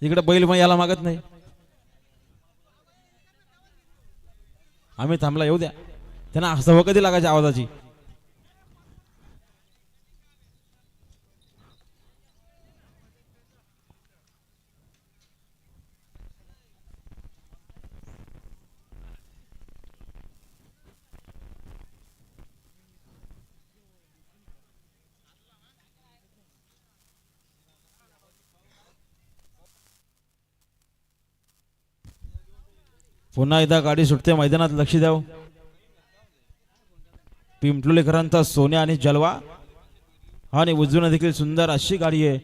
इकडे बैल पण यायला मागत नाही. आम्ही थांबला येऊ द्या. त्यांना सवय कधी लागायची आवाजाची. पुन्हा एकदा गाडी सुटते मैदानात. लक्ष द्याव. पिंपलोलीकरांचा सोन्या आणि जलवा आणि उजवीने देखील सुंदर अशी गाडी आहे.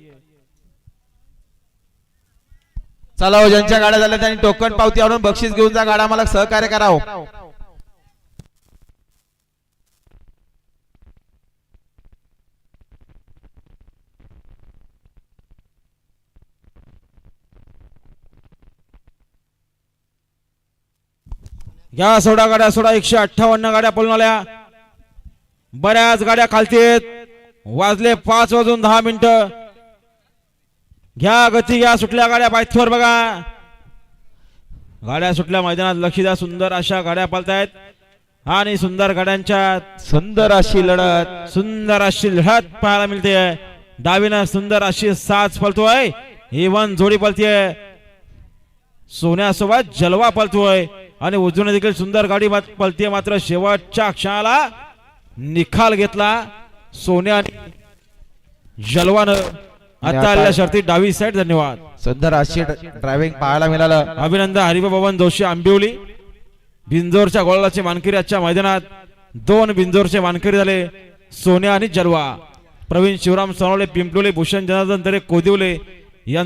चला हो, ज्यांच्या गाड्या झाल्या त्यांनी टोकन पावती आणून बक्षीस घेऊन जा. गाडा मला सहकार्य करावं. घ्या सोडा गाड्या सोडा. 158 गाड्या पळून आल्या. बऱ्याच गाड्या खालतीत. वाजले 5 वाजून 10 मिनिटं. घ्या गती घ्या. सुटल्या गाड्या पायथ्यावर बघा. गाड्या सुटल्या मैदानात. लक्ष द्या. सुंदर अशा गाड्या पळतायत आणि सुंदर गाड्यांच्या सुंदर अशी लढत. सुंदर अशी लढत पाहायला मिळते. डावीनं सुंदर अशी साच पळतोय. इवन जोडी पळतीये. सोन्यासोबत जलवा पळतोय आणि उजवीने देखील सुंदर गाडी पळतीये. मात्र शेवटच्या क्षणाला निकाल घेतला सोन्या आणि जलवानं. आता आलेल्या शर्ती डावी साईड. धन्यवाद. सुंदर अशी ड्रायव्हिंग पाहायला मिळालं. अभिनंदन हरिभाऊ जोशी आंबिवली. बिंजोरच्या गोळाचे मानकरी आजच्या मैदानात 2 बिंजोरचे मानकरी झाले. सोन्या आणि जलवा. प्रवीण शिवराम सोनवणे पिंपलोली. भूषण जनार्दन तरे कोदिवले